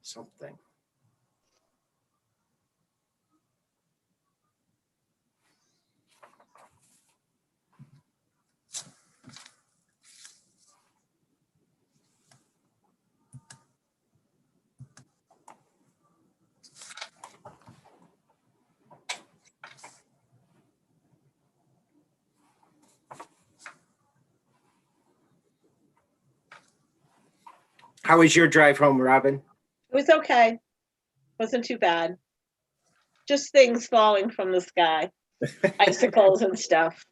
something. How was your drive home, Robin? It was okay. Wasn't too bad. Just things falling from the sky, icicles and stuff.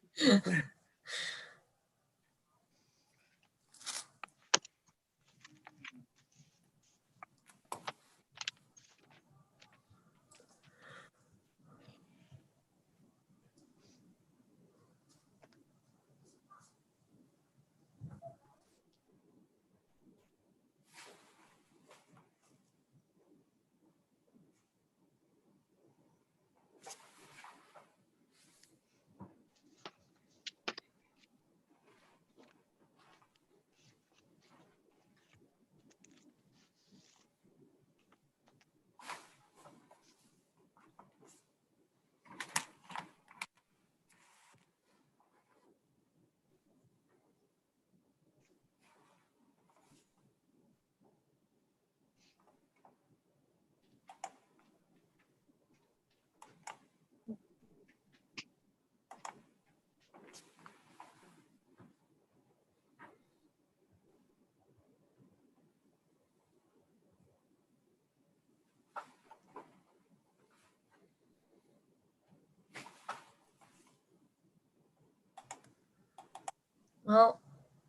Well,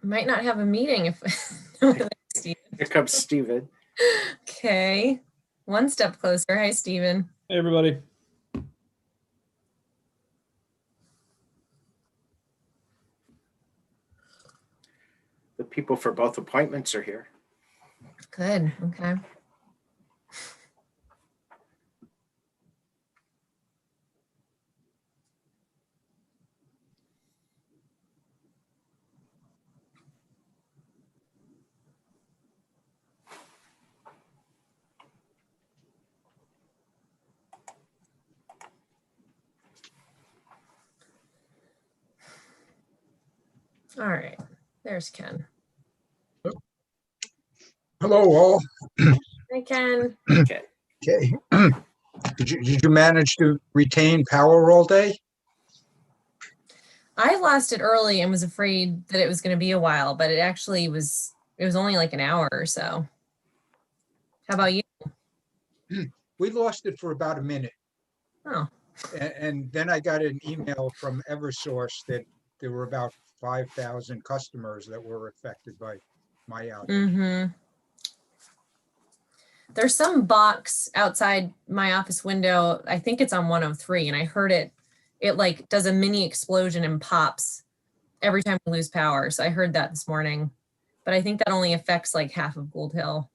might not have a meeting if Here comes Steven. Okay, one step closer. Hi, Steven. Hey, everybody. The people for both appointments are here. Good. Okay. All right, there's Ken. Hello, all. Hi, Ken. Okay. Okay. Did you manage to retain power all day? I lost it early and was afraid that it was going to be a while, but it actually was. It was only like an hour or so. How about you? We lost it for about a minute. Oh, And then I got an email from Eversource that there were about 5,000 customers that were affected by my outage. mm-hmm. There's some box outside my office window. I think it's on 103, and I heard it. It like does a mini explosion and pops every time we lose power. So I heard that this morning, but I think that only affects like half of Gold Hill.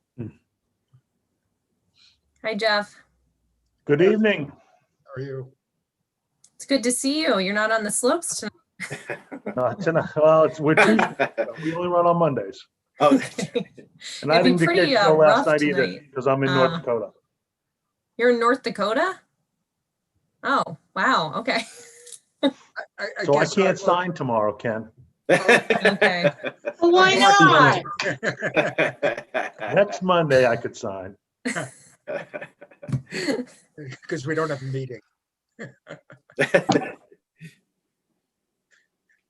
Hi, Jeff. Good evening. How are you? It's good to see you. You're not on the slopes tonight. We're Tuesday. We only run on Mondays. Oh, And I It'd be didn't get pretty, show last rough night either tonight. because I'm in North Dakota. You're in North Dakota? Oh, wow. Okay. So I guess can't sign tomorrow, Ken. Okay. Well, why not? Next Monday I could sign. Because we don't have a meeting.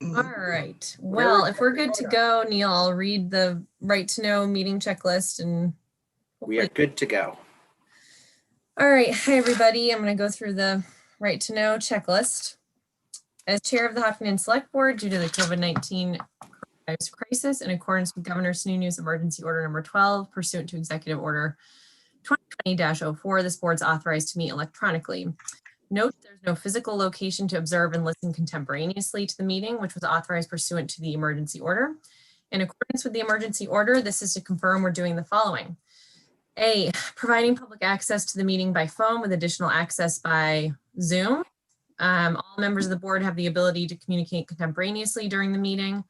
All right. Well, if we're good to go, Neil, I'll read the right to know meeting checklist and We are good to go. all right. Hi, everybody. I'm going to go through the right to know checklist. As chair of the Hopkinton Select Board, due to the COVID-19 crisis, in accordance with Governor Sununu's Emergency Order Number 12, pursuant to Executive Order 2020-04, this board's authorized to meet electronically. Note there's no physical location to observe and listen contemporaneously to the meeting, which was authorized pursuant to the emergency order. In accordance with the emergency order, this is to confirm we're doing the following. A, providing public access to the meeting by phone with additional access by Zoom. All members of the board have the ability to communicate contemporaneously during the meeting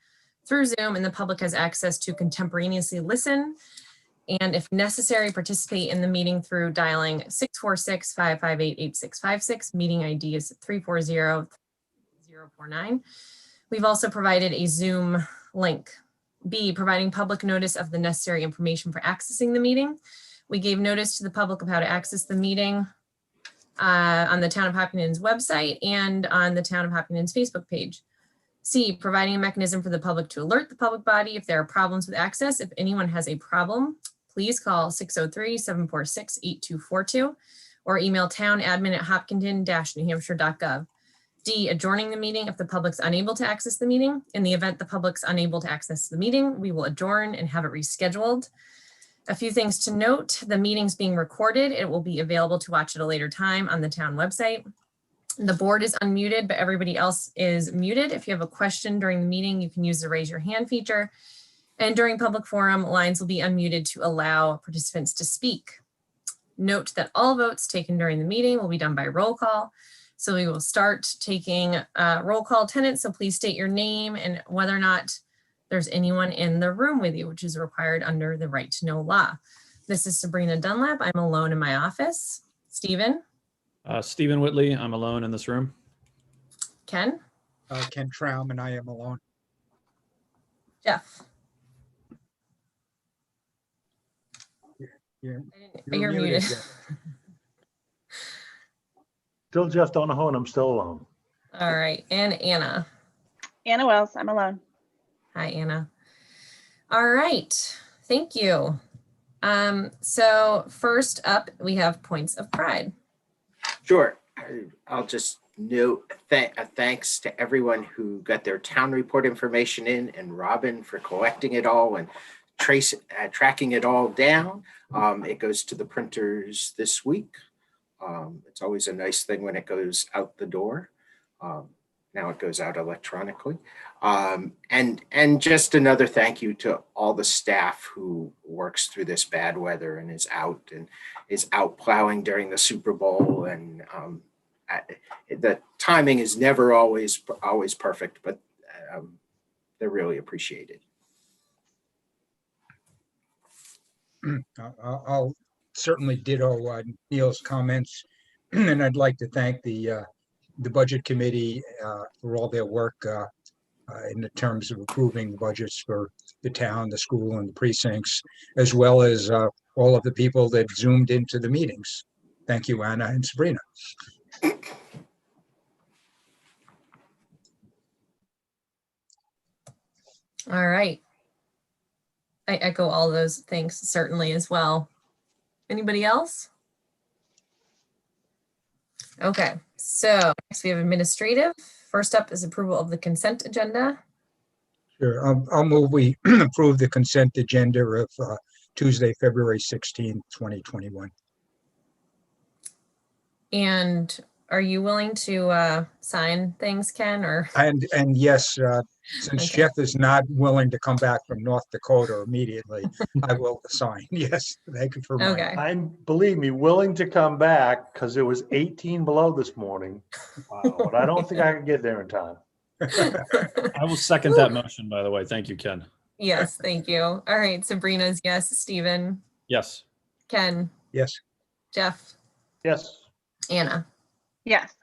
through Zoom, and the public has access to contemporaneously listen And if necessary, participate in the meeting through dialing 646-558-8656. Meeting ID is 340-049. We've also provided a Zoom link. B, providing public notice of the necessary information for accessing the meeting. We gave notice to the public of how to access the meeting on the Town of Hopkinton's website and on the Town of Hopkinton's Facebook page. C, providing a mechanism for the public to alert the public body if there are problems with access. If anyone has a problem, please call 603-746-8242 or email townadmin@hopkinton-newhampshire.gov. D, adjourning the meeting if the public's unable to access the meeting. In the event the public's unable to access the meeting, we will adjourn and have it rescheduled. A few things to note, the meeting's being recorded. It will be available to watch at a later time on the town website. The board is unmuted, but everybody else is muted. If you have a question during the meeting, you can use the raise your hand feature. And during public forum, lines will be unmuted to allow participants to speak. Note that all votes taken during the meeting will be done by roll call. So we will start taking roll call attendance. So please state your name and whether or not there's anyone in the room with you, which is required under the right to know law. This is Sabrina Dunlap. I'm alone in my office. Stephen? Stephen Whitley, I'm alone in this room. Ken? Ken Traum, and I am alone. Jeff? You're You're muted. Jeff. Still Jeff Donahoe, and I'm still alone. All right, and Anna. Anna Wells, I'm alone. Hi, Anna. All right, thank you. So first up, we have points of pride. Sure. I'll just note thanks to everyone who got their town report information in, and Robin for collecting it all and tracking it all down. It goes to the printers this week. It's always a nice thing when it goes out the door. Now it goes out electronically. And just another thank you to all the staff who works through this bad weather and is out plowing during the Super Bowl. And the timing is never always perfect, but they're really appreciated. I'll certainly ditto Neil's comments, and I'd like to thank the Budget Committee for all their work in the terms of approving the budgets for the town, the school, and the precincts, as well as all of the people that zoomed into the meetings. Thank you, Anna and Sabrina. All right. I echo all those things certainly as well. Anybody else? Okay, so next we have administrative. First up is approval of the consent agenda. Sure, I'll move we approve the consent agenda of Tuesday, February 16, 2021. And are you willing to sign things, Ken, or? And yes, since Okay. Jeff is not willing to come back from North Dakota immediately, I will sign. Yes, thank you for reminding Okay. me. I'm, believe me, willing to come back because it was 18 below this morning. But I don't think I can get there in time. I will second that motion, by the way. Thank you, Ken. Yes, thank you. All right, Sabrina's yes. Stephen, Yes. Ken, Yes, Jeff, Yes, Anna. Yes,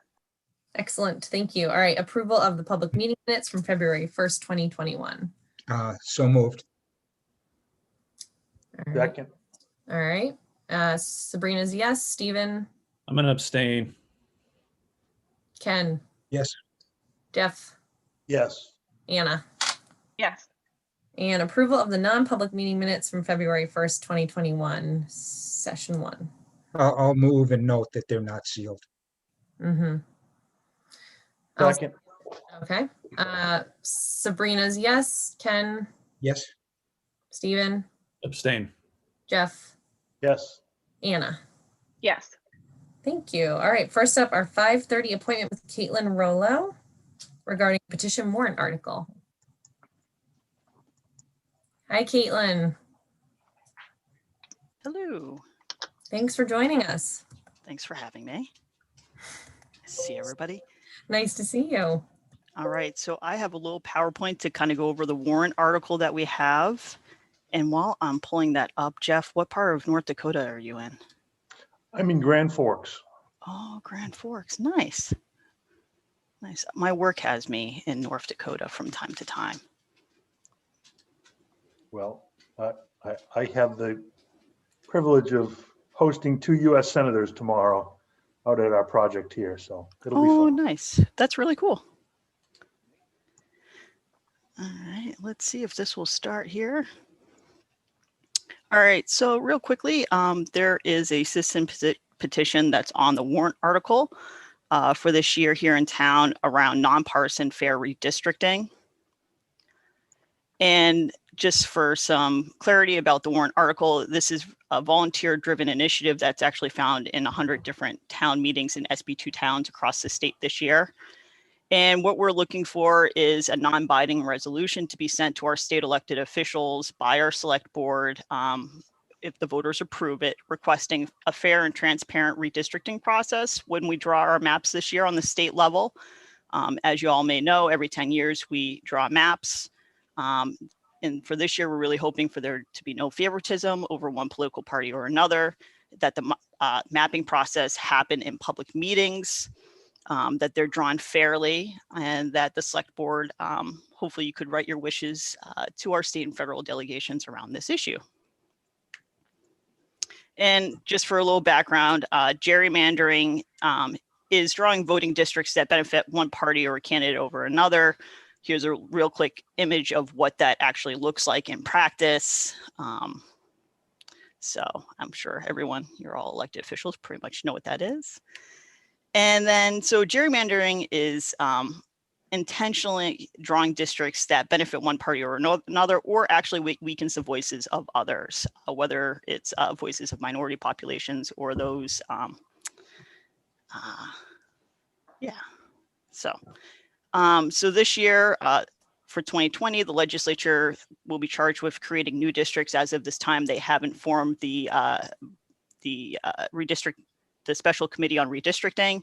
Excellent, thank you. All right, approval of the public meeting minutes from February 1st, 2021. so moved. All right. second, All right. Sabrina's yes. Stephen, I'm going to abstain. Ken, Yes, Jeff, yes, Anna. yes, And approval of the non-public meeting minutes from February 1st, 2021, session 1. I'll move and note that they're not sealed. Mm-hmm. second, Okay. Sabrina's yes. Ken, Yes, Stephen, Abstain. Jeff, yes, Anna. yes. Thank you. All right. First up, our 5:30 appointment with Caitlin Rollo regarding petition warrant article. Hi, Caitlin. Hello. Thanks for joining us. Thanks for having me. See everybody. Nice to see you. All right. So I have a little PowerPoint to kind of go over the warrant article that we have. And while I'm pulling that up, Jeff, what part of North Dakota are you in? I'm in Grand Forks. Oh, Grand Forks. Nice. Nice. My work has me in North Dakota from time to time. Well, I have the privilege of hosting 2 US senators tomorrow out at our project here, so it'll be Oh, fun. nice. That's really cool. All right, let's see if this will start here. All right, so real quickly, there is a citizen petition that's on the warrant article for this year here in town around nonpartisan fair redistricting. And just for some clarity about the warrant article, this is a volunteer-driven initiative that's actually found in 100 different town meetings in SB2 towns across the state this year. And what we're looking for is a non-binding resolution to be sent to our state elected officials by our select board, if the voters approve it, requesting a fair and transparent redistricting process when we draw our maps this year on the state level. As you all may know, every 10 years we draw maps. And for this year, we're really hoping for there to be no favoritism over one political party or another, that the mapping process happen in public meetings, that they're drawn fairly, and that the select board, hopefully you could write your wishes to our state and federal delegations around this issue. And just for a little background, gerrymandering is drawing voting districts that benefit one party or a candidate over another. Here's a real quick image of what that actually looks like in practice. So I'm sure everyone, you're all elected officials, pretty much know what that is. And then, so gerrymandering is intentionally drawing districts that benefit one party or another, or actually weakens the voices of others, whether it's voices of minority populations or those, yeah. So this year, for 2020, the legislature will be charged with creating new districts. As of this time, they haven't formed the special committee on redistricting.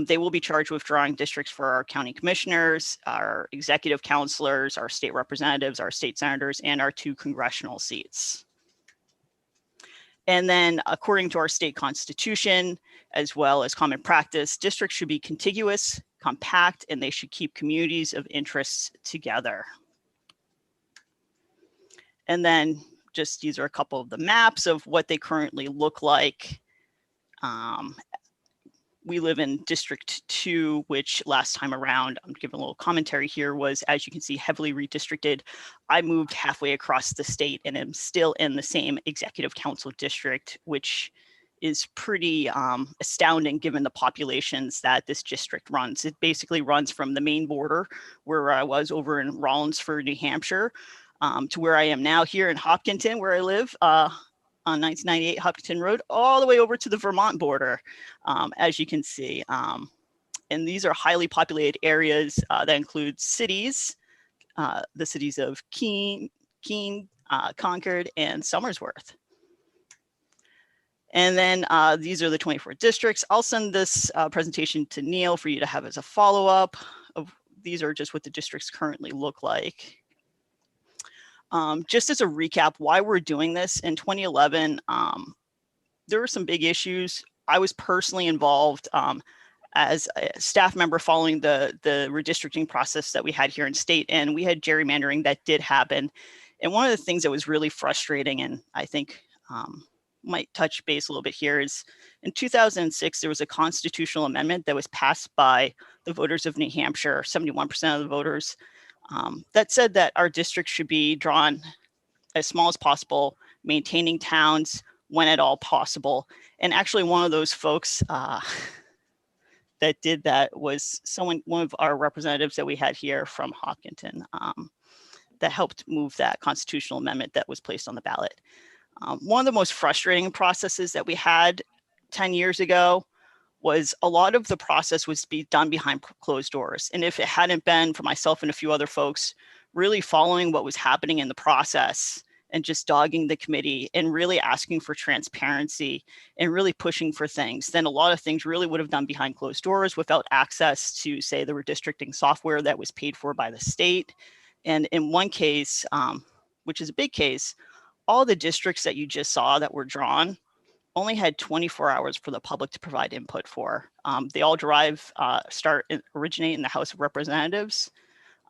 They will be charged with drawing districts for our county commissioners, our executive counselors, our state representatives, our state senators, and our 2 congressional seats. And then according to our state constitution, as well as common practice, districts should be contiguous, compact, and they should keep communities of interests together. And then just these are a couple of the maps of what they currently look like. We live in District 2, which last time around, I'm giving a little commentary here, was, as you can see, heavily redistricted. I moved halfway across the state and am still in the same executive council district, which is pretty astounding given the populations that this district runs. It basically runs from the main border, where I was over in Rollinsford, New Hampshire, to where I am now here in Hopkinton, where I live, on 1998 Hopkinton Road, all the way over to the Vermont border, as you can see. And these are highly populated areas that include cities, the cities of Keene, Concord, and Somersworth. And then these are the 24 districts. I'll send this presentation to Neil for you to have as a follow-up. These are just what the districts currently look like. Just as a recap, why we're doing this, in 2011, there were some big issues. I was personally involved as a staff member following the redistricting process that we had here in state, and we had gerrymandering that did happen. And one of the things that was really frustrating, and I think might touch base a little bit here, is in 2006, there was a constitutional amendment that was passed by the voters of New Hampshire, 71% of the voters, that said that our district should be drawn as small as possible, maintaining towns when at all possible. And actually one of those folks that did that was one of our representatives that we had here from Hopkinton, that helped move that constitutional amendment that was placed on the ballot. One of the most frustrating processes that we had 10 years ago was a lot of the process was done behind closed doors. And if it hadn't been for myself and a few other folks really following what was happening in the process and just dogging the committee and really asking for transparency and really pushing for things, then a lot of things really would have done behind closed doors without access to, say, the redistricting software that was paid for by the state. And in one case, which is a big case, all the districts that you just saw that were drawn only had 24 hours for the public to provide input for. They all originate in the House of Representatives.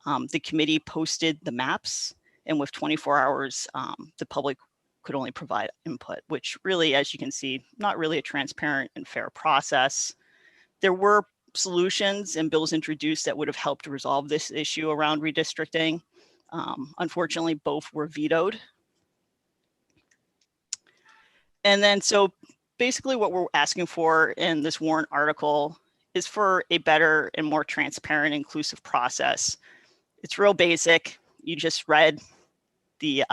The committee posted the maps, and with 24 hours, the public could only provide input, which really, as you can see, not really a transparent and fair process. There were solutions and bills introduced that would have helped resolve this issue around redistricting. Unfortunately, both were vetoed. And then, so basically what we're asking for in this warrant article is for a better and more transparent, inclusive process. It's real basic. You just read the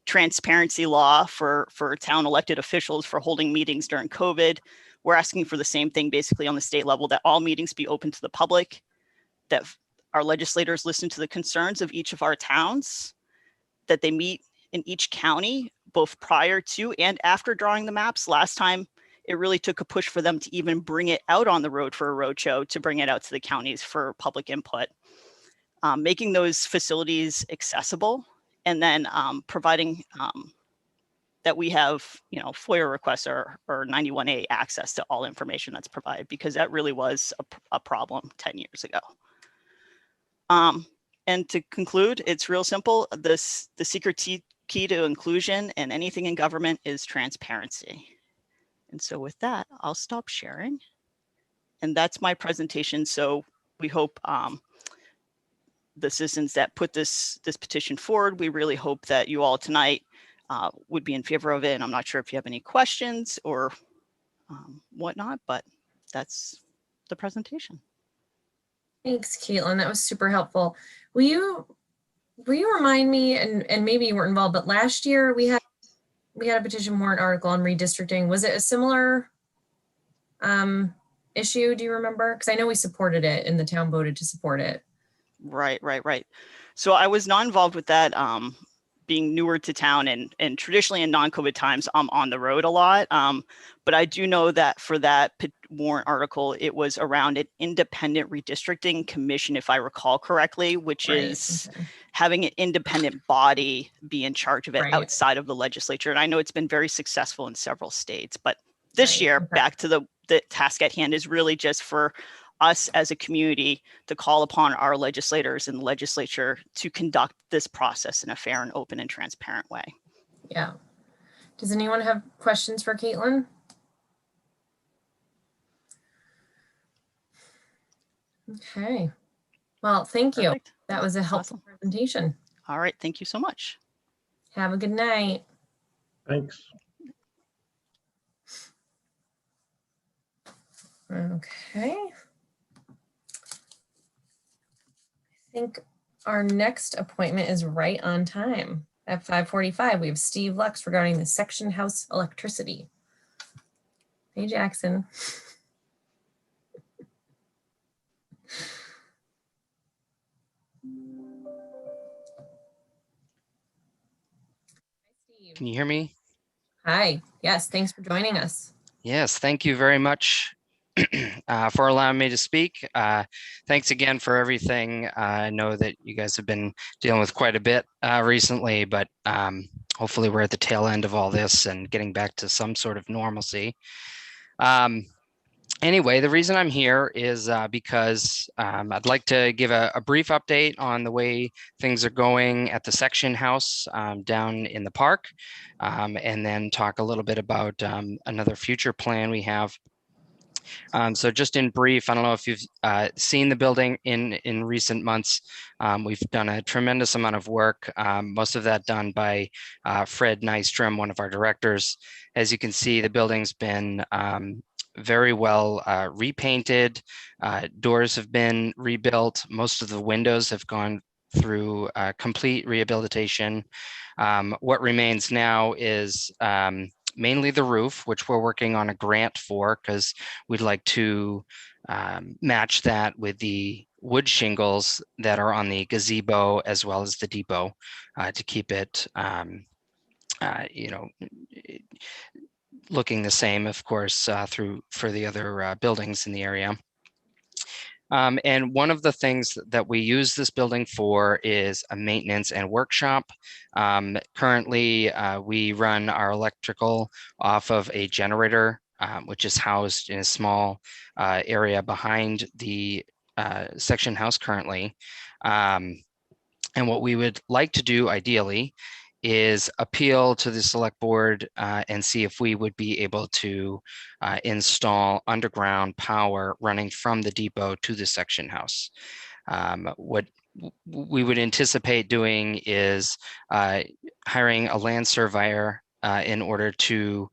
transparency law for town elected officials for holding meetings during COVID. We're asking for the same thing basically on the state level, that all meetings be open to the public, that our legislators listen to the concerns of each of our towns, that they meet in each county, both prior to and after drawing the maps. Last time, it really took a push for them to even bring it out on the road for a roadshow, to bring it out to the counties for public input. Making those facilities accessible, and then providing that we have, FOIA requests or 91A access to all information that's provided, because that really was a problem 10 years ago. And to conclude, it's real simple. The secret key to inclusion and anything in government is transparency. And so with that, I'll stop sharing. And that's my presentation. So we hope the citizens that put this petition forward, we really hope that you all tonight would be in favor of it. And I'm not sure if you have any questions or whatnot, but that's the presentation. Thanks, Caitlin. That was super helpful. Will you remind me, and maybe you weren't involved, but last year we had a petition warrant article on redistricting. Was it a similar issue? Do you remember? Because I know we supported it and the town voted to support it. Right. So I was not involved with that, being newer to town, and traditionally in non-COVID times, I'm on the road a lot. But I do know that for that warrant article, it was around an independent redistricting commission, if I recall correctly, which is having an independent body be in charge of it outside of the legislature. And I know it's been very successful in several states, but this year, back to the task at hand, is really just for us as a community to call upon our legislators and the legislature to conduct this process in a fair and open and transparent way. Yeah. Does anyone have questions for Caitlin? Okay. Well, thank you. Perfect. That was a helpful presentation. All right. Thank you so much. Have a good night. Thanks. Okay. I think our next appointment is right on time. At 5:45, we have Steve Lux regarding the section house electricity. Hey, Jackson. Can you hear me? Hi. Yes, thanks for joining us. Yes, thank you very much for allowing me to speak. Thanks again for everything. I know that you guys have been dealing with quite a bit recently, but hopefully we're at the tail end of all this and getting back to some sort of normalcy. Anyway, the reason I'm here is because I'd like to give a brief update on the way things are going at the section house down in the park, and then talk a little bit about another future plan we have. So just in brief, I don't know if you've seen the building in recent months. We've done a tremendous amount of work, most of that done by Fred Nystrom, one of our directors. As you can see, the building's been very well repainted. Doors have been rebuilt. Most of the windows have gone through complete rehabilitation. What remains now is mainly the roof, which we're working on a grant for, because we'd like to match that with the wood shingles that are on the gazebo as well as the depot to keep it, looking the same, of course, for the other buildings in the area. And one of the things that we use this building for is a maintenance and workshop. Currently, we run our electrical off of a generator, which is housed in a small area behind the section house currently. And what we would like to do ideally is appeal to the select board and see if we would be able to install underground power running from the depot to the section house. What we would anticipate doing is hiring a land surveyor in order to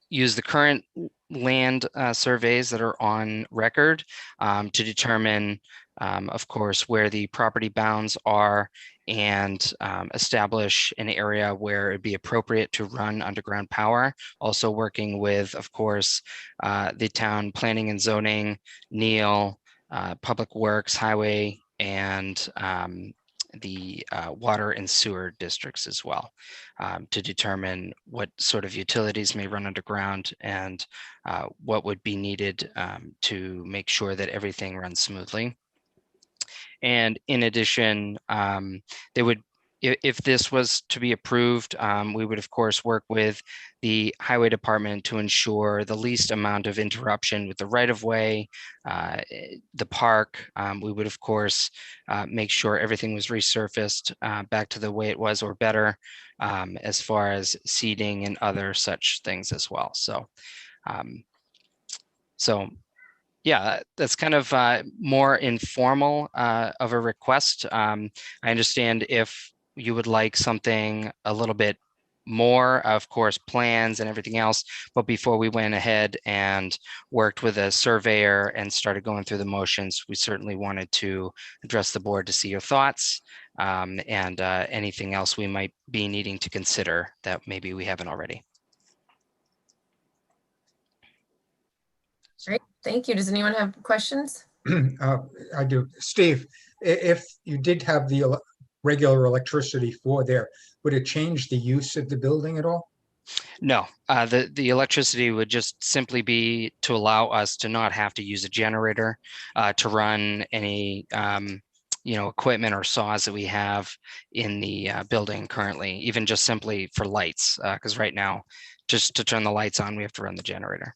use the current land surveys that are on record to determine, of course, where the property bounds are and establish an area where it'd be appropriate to run underground power. Also working with, of course, the town planning and zoning, Neil, Public Works, Highway, and the water and sewer districts as well, to determine what sort of utilities may run underground and what would be needed to make sure that everything runs smoothly. And in addition, they would, if this was to be approved, we would of course work with the highway department to ensure the least amount of interruption with the right of way, the park. We would of course make sure everything was resurfaced back to the way it was or better, as far as seeding and other such things as well. So, yeah, that's kind of more informal of a request. I understand if you would like something a little bit more, of course, plans and everything else. But before we went ahead and worked with a surveyor and started going through the motions, we certainly wanted to address the board to see your thoughts and anything else we might be needing to consider that maybe we haven't already. Great, thank you. Does anyone have questions? I do. Steve, if you did have the regular electricity for there, would it change the use of the building at all? No, the electricity would just simply be to allow us to not have to use a generator to run any equipment or saws that we have in the building currently, even just simply for lights, because right now, just to turn the lights on, we have to run the generator.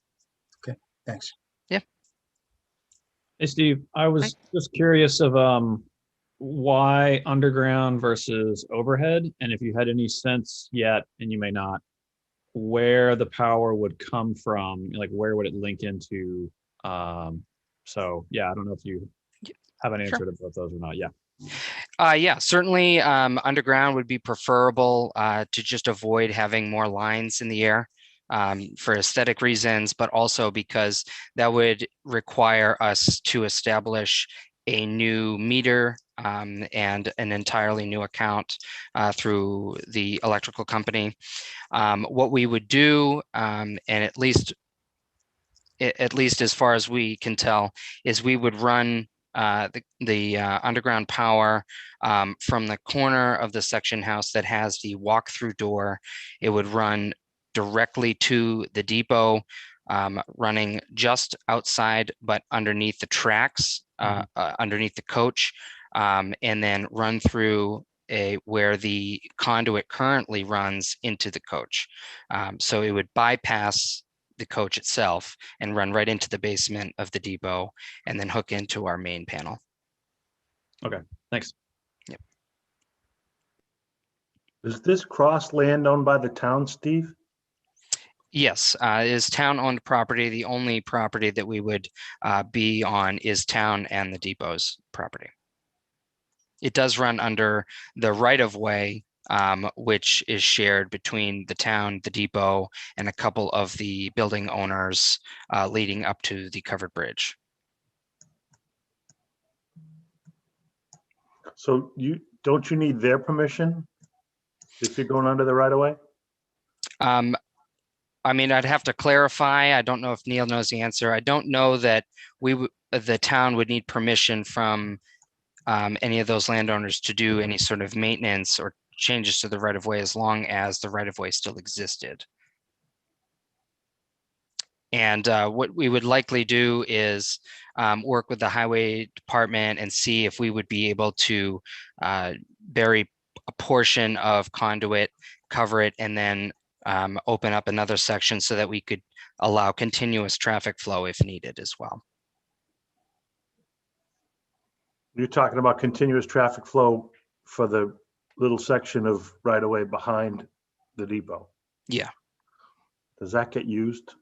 Okay, thanks. Yeah. Hey, Steve, I was just curious of why underground versus overhead, and if you had any sense yet, and you may not, where the power would come from, like where would it link into? So yeah, I don't know if you have an answer to both those or not. Yeah. Yeah, certainly underground would be preferable to just avoid having more lines in the air for aesthetic reasons, but also because that would require us to establish a new meter and an entirely new account through the electrical company. What we would do, and at least as far as we can tell, is we would run the underground power from the corner of the section house that has the walk-through door. It would run directly to the depot, running just outside, but underneath the tracks, underneath the coach, and then run through where the conduit currently runs into the coach. So it would bypass the coach itself and run right into the basement of the depot and then hook into our main panel. Okay, thanks. Yep. Is this cross land owned by the town, Steve? Yes, it is town-owned property. The only property that we would be on is town and the depot's property. It does run under the right-of-way, which is shared between the town, the depot, and a couple of the building owners leading up to the covered bridge. So don't you need their permission if you're going under the right of way? I mean, I'd have to clarify. I don't know if Neil knows the answer. I don't know that the town would need permission from any of those landowners to do any sort of maintenance or changes to the right-of-way as long as the right-of-way still existed. And what we would likely do is work with the highway department and see if we would be able to bury a portion of conduit, cover it, and then open up another section so that we could allow continuous traffic flow if needed as well. You're talking about continuous traffic flow for the little section of right of way behind the depot. Yeah. Does that get used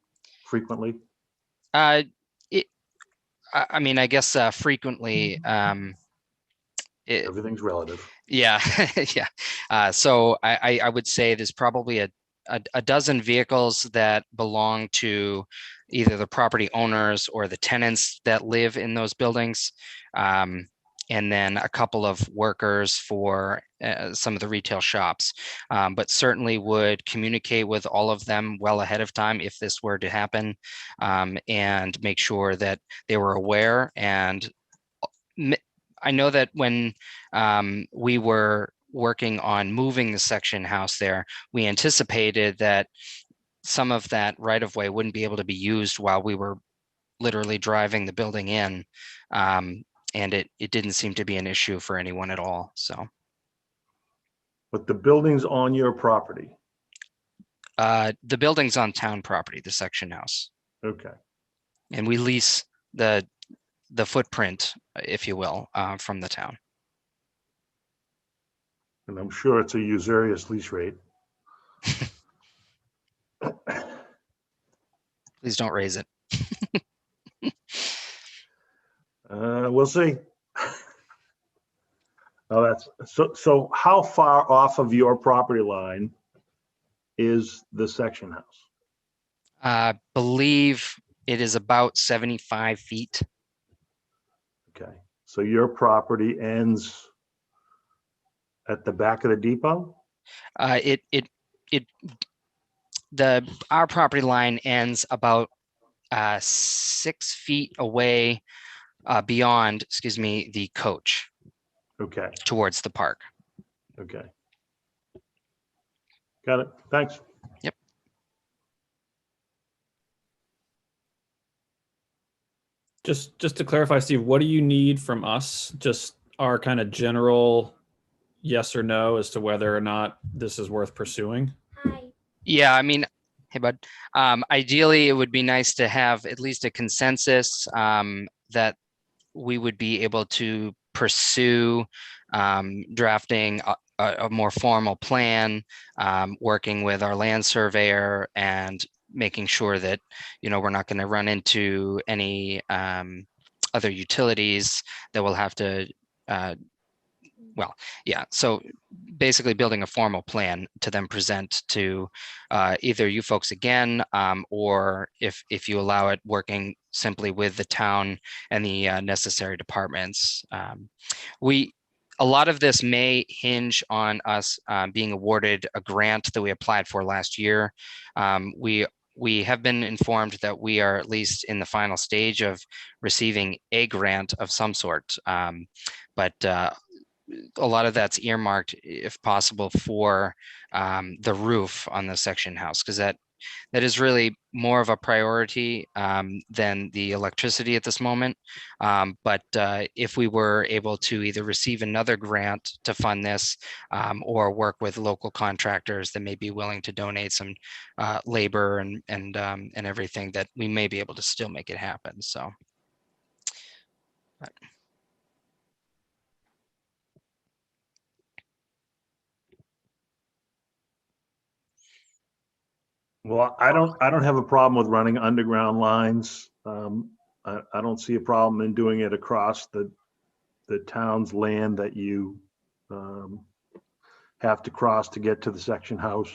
frequently? I mean, I guess frequently. Everything's relative. Yeah, yeah. So I would say there's probably a dozen vehicles that belong to either the property owners or the tenants that live in those buildings. And then a couple of workers for some of the retail shops, but certainly would communicate with all of them well ahead of time if this were to happen, and make sure that they were aware. And I know that when we were working on moving the section house there, we anticipated that some of that right of way wouldn't be able to be used while we were literally driving the building in. And it didn't seem to be an issue for anyone at all. So. But the building's on your property. The building's on town property, the section house. Okay. And we lease the footprint, if you will, from the town. And I'm sure it's a usurious lease rate. Please don't raise it. We'll see. Oh, that's so how far off of your property line is the section house? I believe it is about 75 feet. Okay, so your property ends at the back of the depot? Our property line ends about 6 feet away beyond, excuse me, the coach. Okay. Towards the park. Okay. Got it. Thanks. Yep. Just to clarify, Steve, what do you need from us? Just our kind of general yes or no as to whether or not this is worth pursuing? Yeah, I mean, hey, bud. Ideally, it would be nice to have at least a consensus that we would be able to pursue drafting a more formal plan, working with our land surveyor and making sure that, we're not going to run into any other utilities that will have to, so basically building a formal plan to then present to either you folks again, or if you allow it, working simply with the town and the necessary departments. A lot of this may hinge on us being awarded a grant that we applied for last year. We have been informed that we are at least in the final stage of receiving a grant of some sort, but a lot of that's earmarked, if possible, for the roof on the section house, because that is really more of a priority than the electricity at this moment. But if we were able to either receive another grant to fund this, or work with local contractors that may be willing to donate some labor and everything, that we may be able to still make it happen. So. Well, I don't have a problem with running underground lines. I don't see a problem in doing it across the town's land that you have to cross to get to the section house.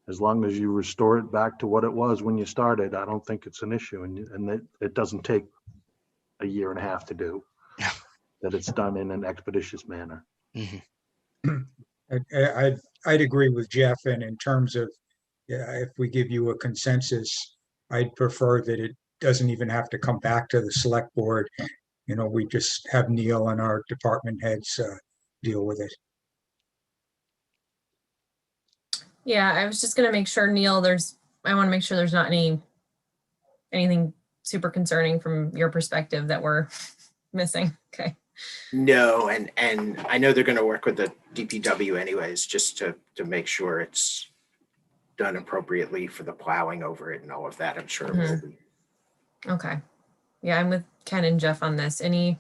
As long as you restore it back to what it was when you started, I don't think it's an issue, and it doesn't take a year and a half to do. That it's done in an expeditious manner. Mm-hmm. I'd agree with Jeff, and in terms of, if we give you a consensus, I'd prefer that it doesn't even have to come back to the select board. We just have Neil and our department heads deal with it. Yeah, I was just gonna make sure, Neil, I want to make sure there's not any anything super concerning from your perspective that we're missing? Okay. No, and I know they're going to work with the DPW anyways, just to make sure it's done appropriately for the plowing over it and all of that. I'm sure it will be. Okay. Yeah, I'm with Ken and Jeff on this. Any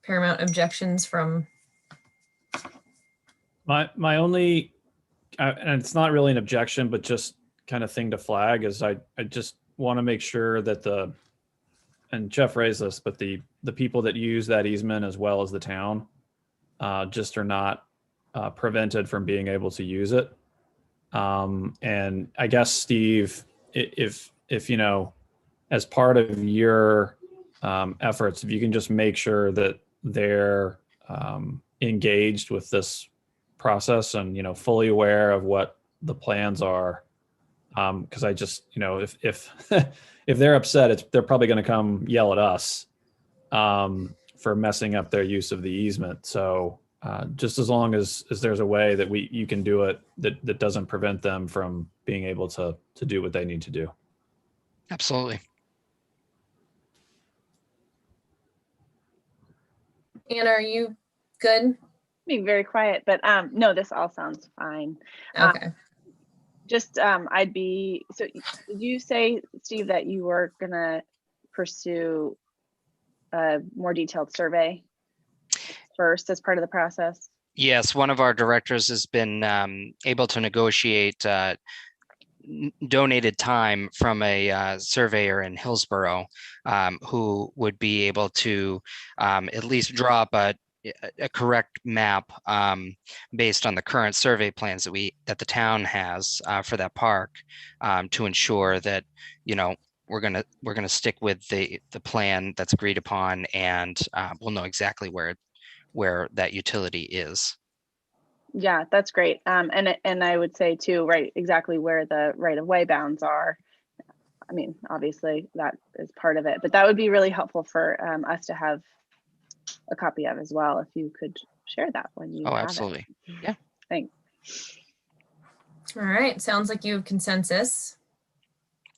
paramount objections from? My only, and it's not really an objection, but just kind of thing to flag is I just want to make sure that and Jeff raised this, but the people that use that easement as well as the town just are not prevented from being able to use it. And I guess, Steve, if you know, as part of your efforts, if you can just make sure that they're engaged with this process and, you know, fully aware of what the plans are. Because I just, you know, if if they're upset, they're probably going to come yell at us for messing up their use of the easement. So just as long as there's a way that you can do it that doesn't prevent them from being able to do what they need to do. Absolutely. Anna, are you good? Being very quiet, but no, this all sounds fine. Okay. Just I'd be, so did you say, Steve, that you were gonna pursue a more detailed survey first as part of the process? Yes, one of our directors has been able to negotiate donated time from a surveyor in Hillsborough who would be able to at least draw up a correct map based on the current survey plans that the town has for that park to ensure that, you know, we're gonna stick with the plan that's agreed upon, and we'll know exactly where that utility is. Yeah, that's great. And I would say too, right, exactly where the right of way bounds are. I mean, obviously that is part of it, but that would be really helpful for us to have a copy of as well, if you could share that when you Oh, have absolutely. it. Yeah. Thanks. All right. Sounds like you have consensus.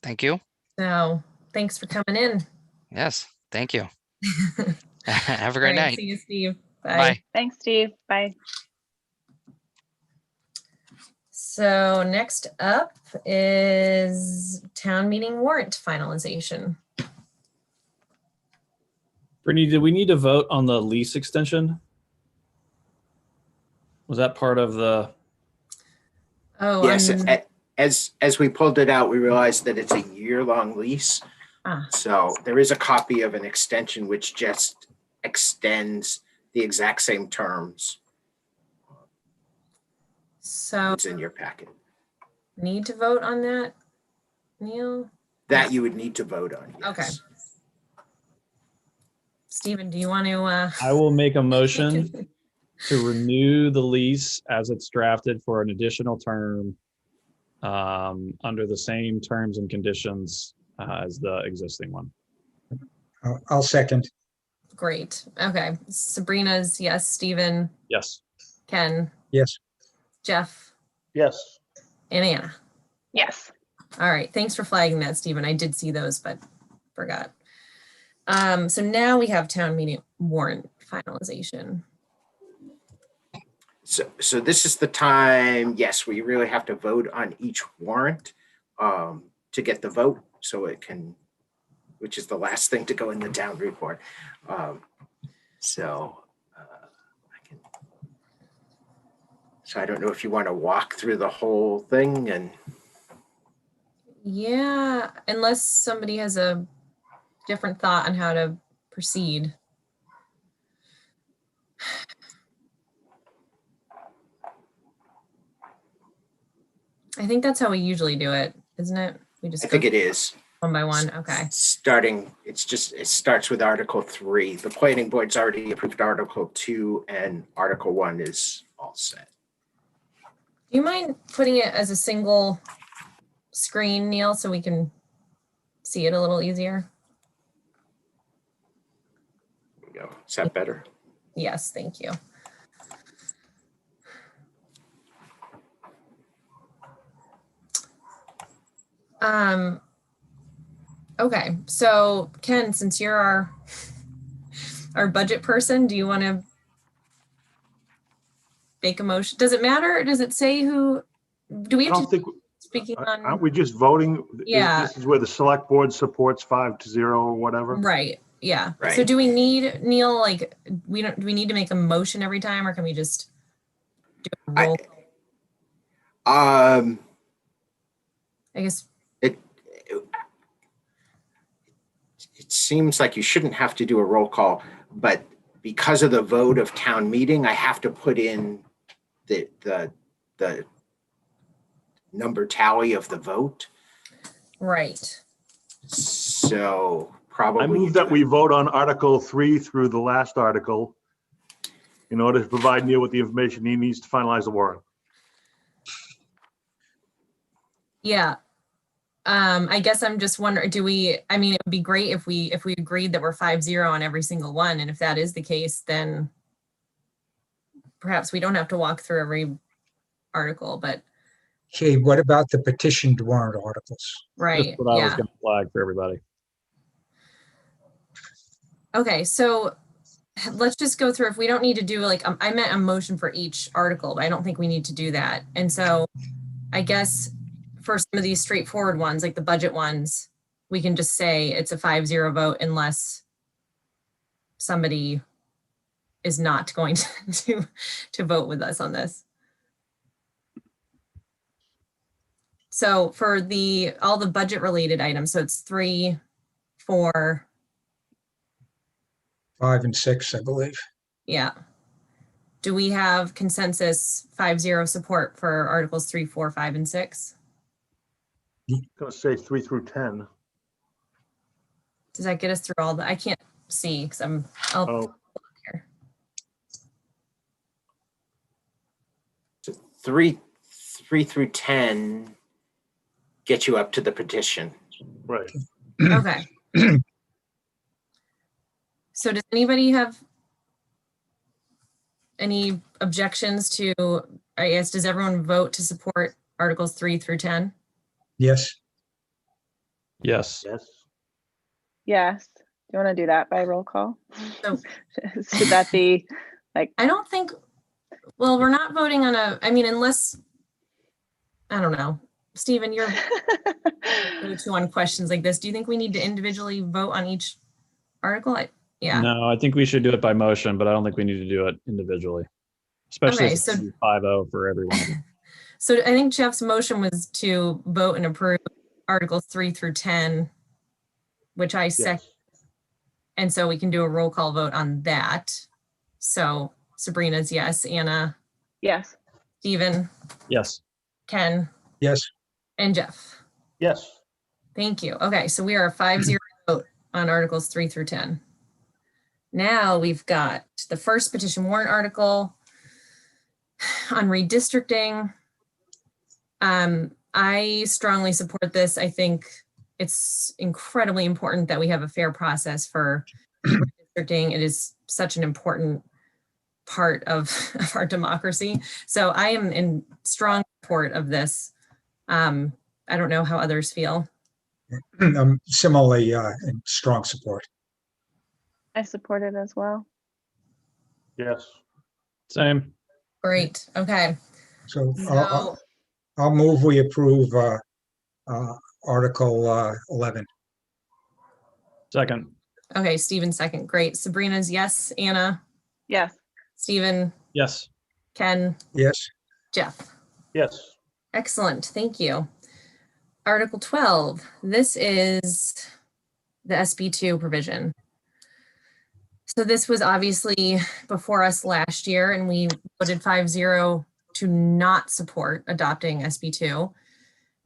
Thank you. So thanks for coming in. Yes, thank you. Have a All great right, night. see you, Steve. Bye. Bye. Thanks, Steve. Bye. So next up is town meeting warrant finalization. Brittany, did we need to vote on the lease extension? Was that part of the? Oh, Yes, as we pulled it out, we realized that it's a year-long lease. Ah. So there is a copy of an extension which just extends the exact same terms. So It's in your packet. need to vote on that, Neil? That you would need to vote on, yes. Okay. Stephen, do you want to? I will make a motion to renew the lease as it's drafted for an additional term under the same terms and conditions as the existing one. I'll second. Great. Okay. Sabrina's yes. Stephen, Yes. Ken, Yes. Jeff, Yes. and Anna. Yes. All right. Thanks for flagging that, Stephen. I did see those, but forgot. So now we have town meeting warrant finalization. So this is the time, yes, we really have to vote on each warrant to get the vote, so it can, which is the last thing to go in the town report. So I don't know if you want to walk through the whole thing and. Yeah, unless somebody has a different thought on how to proceed. I think that's how we usually do it, isn't it? We just I think it is. one by one. Okay. It starts with Article 3. The planning board's already approved Article 2 and Article 1 is all set. Do you mind putting it as a single screen, Neil, so we can see it a little easier? There we go. Is that better? Yes, thank you. Okay, so Ken, since you're our budget person, do you want to make a motion? Does it matter? Does it say who, do we I have don't to think, speaking aren't on? we just voting? Yeah. This is where the select board supports 5-0 or whatever. Right, yeah. So Right. do we need, Neil, like, do we need to make a motion every time, or can we just do a roll? I guess, It seems like you shouldn't have to do a roll call, but because of the vote of town meeting, I have to put in the number tally of the vote. right. So probably. I move that we vote on Article 3 through the last article in order to provide Neil with the information he needs to finalize the warrant. Yeah. I guess I'm just wondering, I mean, it would be great if we agreed that we're 5-0 on every single one. And if that is the case, then perhaps we don't have to walk through every article, but Okay, what about the petitioned warrant articles? right, Just what I was yeah. going to flag for everybody. Okay, so let's just go through, if we don't need to do like, I meant a motion for each article, but I don't think we need to do that. And so I guess for some of these straightforward ones, like the budget ones, we can just say it's a 5-0 vote unless somebody is not going to vote with us on this. So for all the budget related items, so it's 3, 4, 5 and 6, I believe. yeah. Do we have consensus 5-0 support for Articles 3, 4, 5, and 6? I'm going to say 3 through 10. Does that get us through all I can't see because I'm, Oh, here. So 3 through 10 get you up to the petition. right. Okay. So does anybody have any objections to, I guess, does everyone vote to support Articles 3 through 10? Yes, Yes. Yes. Yes. Do you want to do that by roll call? So- Should that be I don't think, well, we're not voting on I mean, unless, I don't know. Stephen, you're go-to on questions like this. Do you think we need to individually vote on each article? Yeah. No, I think we should do it by motion, but I don't think we need to do it individually. Especially Okay, if so- it's 5-0 for everyone. So I think Jeff's motion was to vote and approve Articles 3 through 10, which I second. Yes. And so we can do a roll call vote on that. So Sabrina's yes, Anna, yes? Stephen, Yes. Ken, yes, and Jeff. Yes. Thank you. Okay, so we are a 5-0 vote on Articles 3 through 10. Now we've got the first petition warrant article on redistricting. I strongly support this. I think it's incredibly important that we have a fair process for redistricting. It is such an important part of our democracy. So I am in strong support of this. I don't know how others feel. similarly in strong support. I support it as well. Yes. Same. Great. Okay. So So I'll move we approve Article 11. Second. okay, Stephen second. Great. Sabrina's yes. Anna, Yes. Stephen, Yes. Ken, Yes, Jeff. Yes. Excellent. Thank you. Article 12. This is the SB2 provision. So this was obviously before us last year, and we voted 5-0 to not support adopting SB2.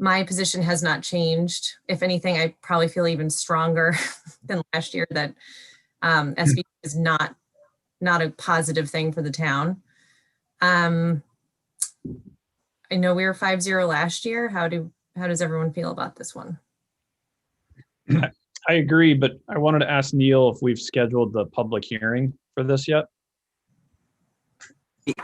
My position has not changed. If anything, I probably feel even stronger than last year that SB2 is not a positive thing for the town. I know we were 5-0 last year. How does everyone feel about this one? I agree, but I wanted to ask Neil if we've scheduled the public hearing for this yet.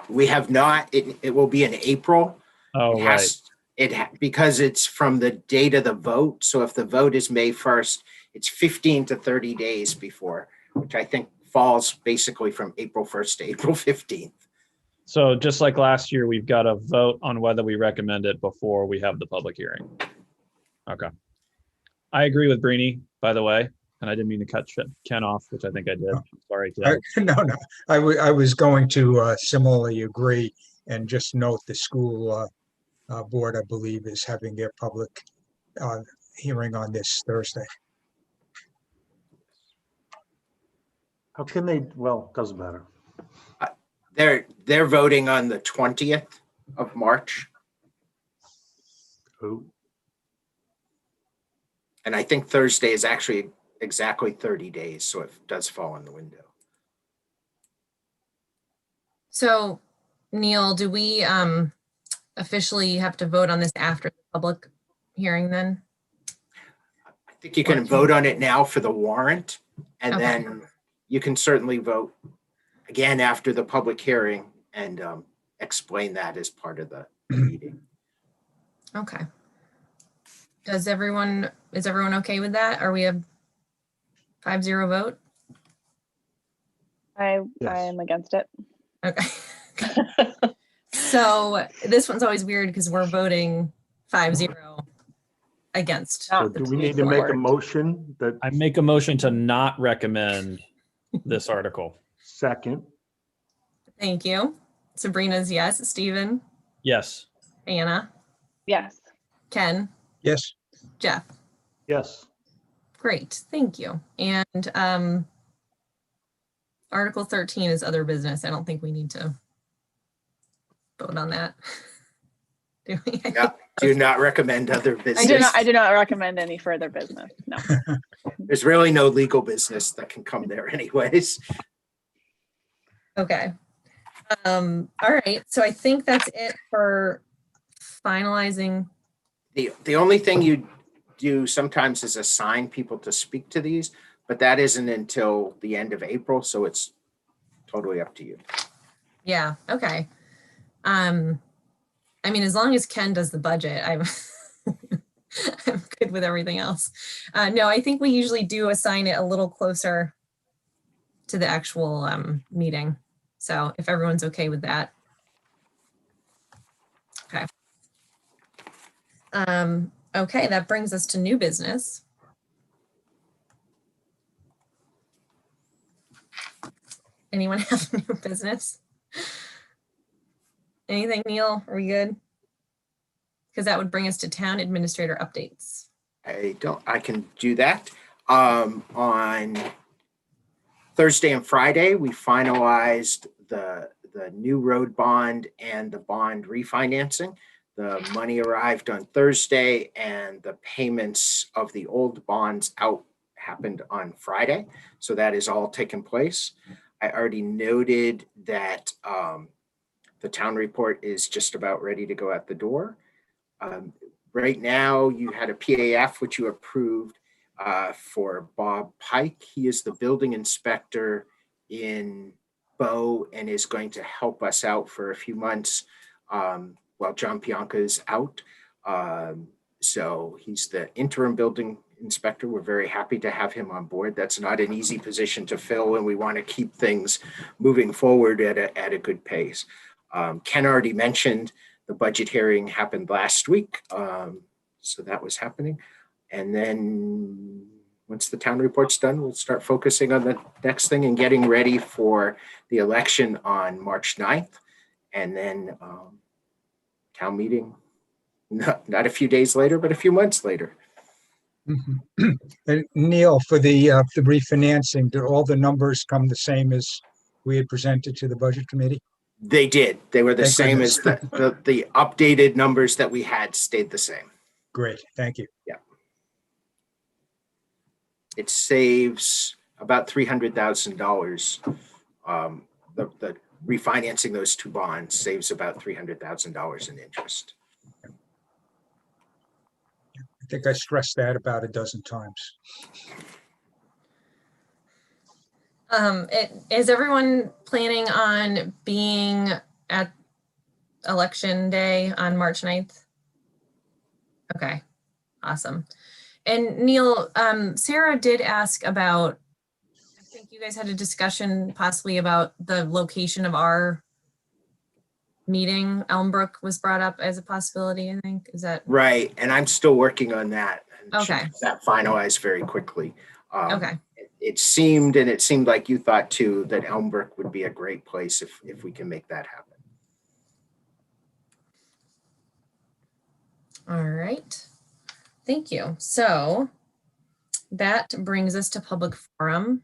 We have not. It will be in April. Oh, It right. has, Because it's from the date of the vote. So if the vote is May 1st, it's 15 to 30 days before, which I think falls basically from April 1st to April 15th. So just like last year, we've got to vote on whether we recommend it before we have the public hearing. Okay. I agree with Brini, by the way, and I didn't mean to cut Ken off, which I think I did. Sorry, Ken. No, I was going to similarly agree and just note the school board, I believe, is having their public hearing on this Thursday. How can they, well, doesn't matter. They're voting on the 20th of March. Who? And I think Thursday is actually exactly 30 days. So it does fall in the window. So Neil, do we officially have to vote on this after the public hearing then? I think you can vote on it now for the warrant, and Okay. then you can certainly vote again after the public hearing and explain that as part of the meeting. Okay. Is everyone okay with that? Are we a 5-0 vote? I Yes. am against it. Okay. So this one's always weird because we're voting 5-0 against. So the do we need to school make a board. motion that I make a motion to not recommend this article. second? Thank you. Sabrina's yes. Stephen, Yes. Anna, Yes. Ken, Yes, Jeff. Yes. Great, thank you. And Article 13 is other business. I don't think we need to vote on that. Do we? Yeah, do not recommend other business. I do not recommend any further business. No. There's really no legal business that can come there anyways. Okay. All right, so I think that's it for finalizing. The only thing you do sometimes is assign people to speak to these, but that isn't until the end of April, so it's totally up to you. Yeah, okay. I mean, as long as Ken does the budget, I'm I'm good with everything else. No, I think we usually do assign it a little closer to the actual meeting. So if everyone's okay with that. Okay. Okay, that brings us to new business. Anyone have new business? Anything, Neil? Are we good? Because that would bring us to town administrator updates. I can do that. On Thursday and Friday, we finalized the new road bond and the bond refinancing. The money arrived on Thursday and the payments of the old bonds out happened on Friday. So that is all taken place. I already noted that the town report is just about ready to go out the door. Right now, you had a PAF, which you approved for Bob Pike. He is the building inspector in Bow and is going to help us out for a few months while John Pianca is out. So he's the interim building inspector. We're very happy to have him on board. That's not an easy position to fill, and we want to keep things moving forward at a good pace. Ken already mentioned the budget hearing happened last week. So that was happening. And then once the town report's done, we'll start focusing on the next thing and getting ready for the election on March 9th. And then town meeting, not a few days later, but a few months later. mhm. And Neil, for the refinancing, did all the numbers come the same as we had presented to the budget committee? They did. They were the Thank same as goodness. the updated numbers that we had stayed the same. Great, thank you. It saves about $300,000. The refinancing those two bonds saves about $300,000 in interest. I think I stressed that about a dozen times. Is everyone planning on being at election day on March 9th? Okay, awesome. And Neil, Sarah did ask about, I think you guys had a discussion possibly about the location of our meeting. Elmbrook was brought up as a possibility, I think. Is that Right, and I'm still working on that. And should okay? get that finalized very quickly. Okay. It seemed like you thought too, that Elmbrook would be a great place if we can make that happen. All right. Thank you. So that brings us to public forum.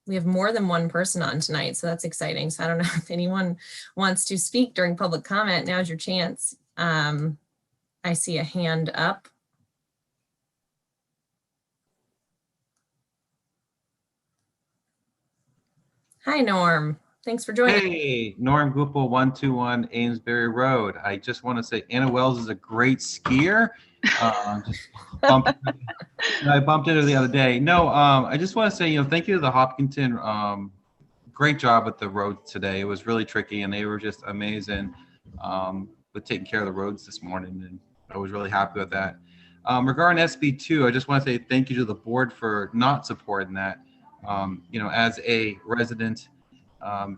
We have more than one person on tonight, so that's exciting. So I don't know if anyone wants to speak during public comment. Now's your chance. I see a hand up. Hi, Norm. Thanks for joining. Hey, Norm Gupel, 121 Amesbury Road. I just want to say Anna Wells is a great skier. I bumped into her the other day. No, I just want to say, thank you to the Hopkinton. Great job with the road today. It was really tricky, and they were just amazing with taking care of the roads this morning, and I was really happy with that. Regarding SB2, I just want to say thank you to the board for not supporting that. As a resident,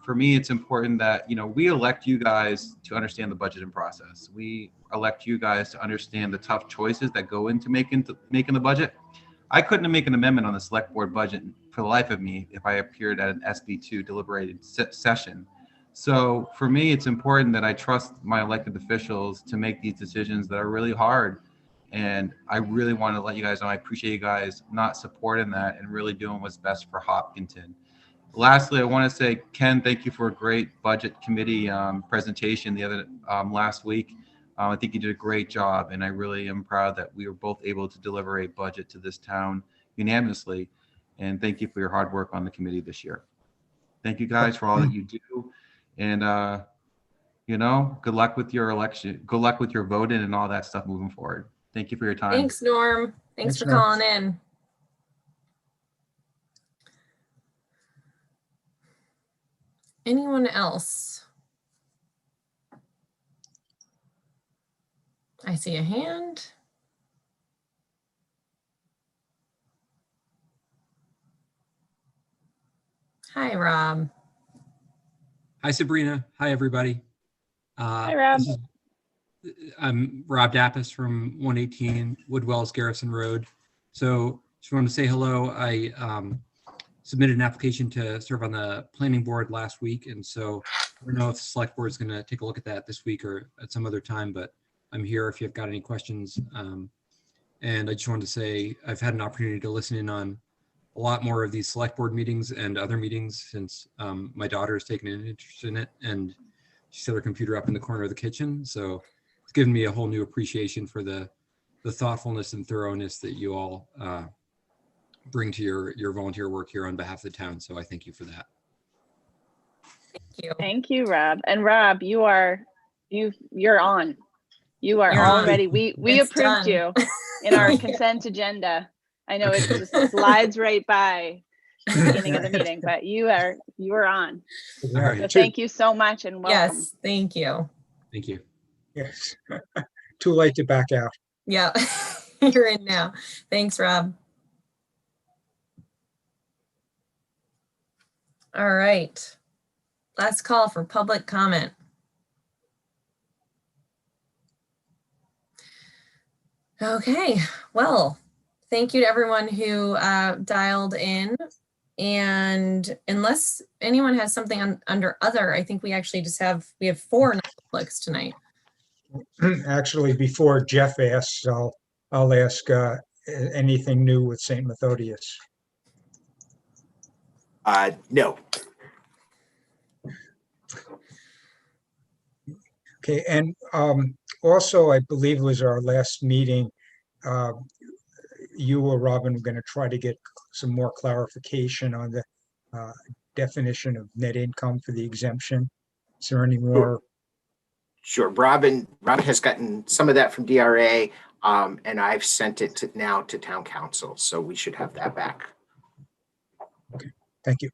for me, it's important that, we elect you guys to understand the budgeting process. We elect you guys to understand the tough choices that go into making the budget. I couldn't make an amendment on the select board budget for the life of me if I appeared at an SB2 deliberated session. So for me, it's important that I trust my elected officials to make these decisions that are really hard. And I really want to let you guys know, I appreciate you guys not supporting that and really doing what's best for Hopkinton. Lastly, I want to say, Ken, thank you for a great budget committee presentation the other last week. I think you did a great job, and I really am proud that we were both able to deliver a budget to this town unanimously. And thank you for your hard work on the committee this year. Thank you guys for all that you do. And, good luck with your election. Good luck with your voting and all that stuff moving forward. Thank you for your time. Thanks, Norm. Thanks for Norm. calling in. Anyone else? I see a hand. Hi, Rob. Hi, Sabrina. Hi, everybody. Hi, Rob. I'm Rob Dappas from 118 Woodwells Garrison Road. So just wanted to say hello. I submitted an application to serve on the planning board last week. And so I don't know if the select board is going to take a look at that this week or at some other time, but I'm here if you've got any questions. And I just wanted to say I've had an opportunity to listen in on a lot more of these select board meetings and other meetings since my daughter has taken an interest in it, and she set her computer up in the corner of the kitchen. So it's given me a whole new appreciation for the thoughtfulness and thoroughness that you all bring to your volunteer work here on behalf of the town. So I thank you for that. Thank you. Thank you, Rob. And Rob, you're on. You are You're on. already, we It's approved done. you in our consent agenda. I know it just slides right by the beginning of the meeting, but you are on. All right. So thank you so much and welcome. Yes, thank you. Thank you. Yes. Too late to back out. Yeah, you're in now. Thanks, Rob. All right. Last call for public comment. Okay, well, thank you to everyone who dialed in. And unless anyone has something under other, I think we actually we have 4 non-publics tonight. Actually, before Jeff asks, I'll ask anything new with St. Methodius. No. Okay, and also, I believe it was our last meeting, you or Robin were going to try to get some more clarification on the definition of net income for the exemption. Is there any more? Sure. Robin has gotten some of that from DRA, and I've sent it now to town council. So we should have that back. Okay, thank you.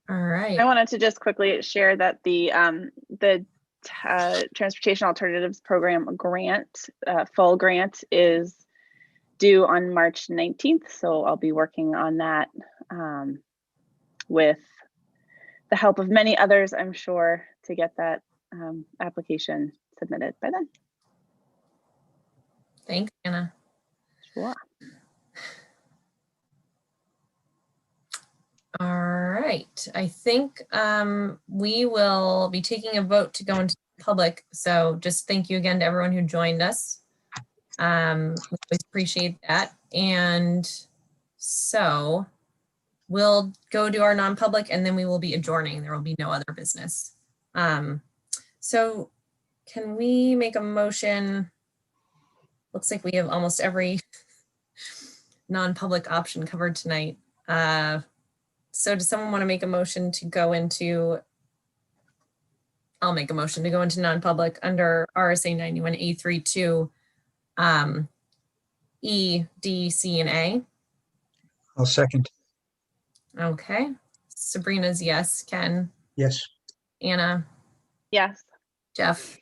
All right. I wanted to just quickly share that the Transportation Alternatives Program grant, full grant is due on March 19th. So I'll be working on that with the help of many others, I'm sure, to get that application submitted by then. Thanks, Anna. Sure. All right, I think we will be taking a vote to go into public. So just thank you again to everyone who joined us. We always appreciate that. And so we'll go to our non-public and then we will be adjourning. There will be no other business. So can we make a motion? Looks like we have almost every non-public option covered tonight. So does someone want to make a motion to go into, I'll make a motion to go into non-public under RSA 91A32, E, D, C, and A. I'll second. Okay. Sabrina's yes. Ken, Yes. Anna, Yes. Jeff,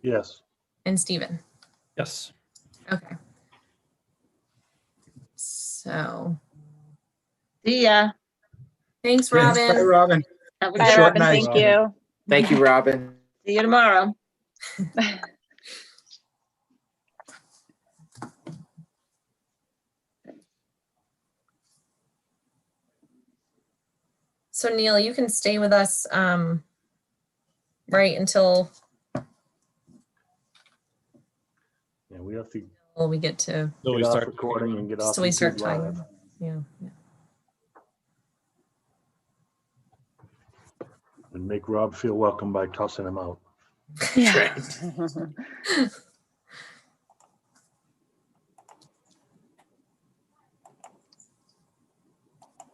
Yes. and Stephen. Yes. Okay. So See ya. thanks, Bye, Robin. Robin. Have a Bye, good Short Robin. night. Thank you. Thank you, Robin. See you tomorrow. So Neil, you can stay with us right until Yeah, we have to we get to, So we get off start. recording and get off. till we start YouTube timing. Live. Yeah. And make Rob feel welcome by tossing him out. Yeah.